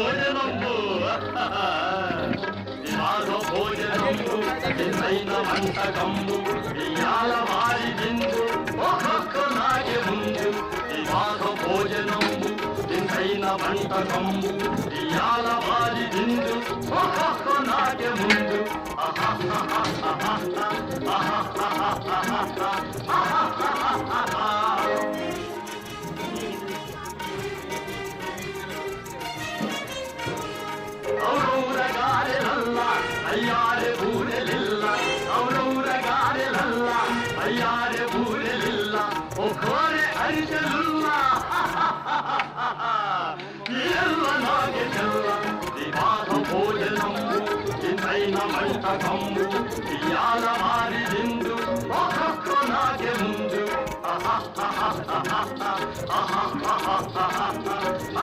భోజనంబు వివాహ భోజనంబు నిన్నైన వంటకంబు ఇయాల వారి దిందు ఒక్కొక్క నాగే ముందు వివాహ భోజనంబు నిన్నైన వంటకంబు ఇయాల వారి దిందు ఒక్కొక్క నాగే ముందు అయ్యారే ఊరెలిల్ల ఔరౌరగారెలల్ల అయ్యారే ఊరెలిల్ల ఓ కోరే అరిచెలుల్ల ఎల్ల నాగే చెల్ల వివాహ భోజనంబు ఇంతైన వంటకంబు ఇయాల వారి దిందు ఒక్కొక్క నాగే ముందు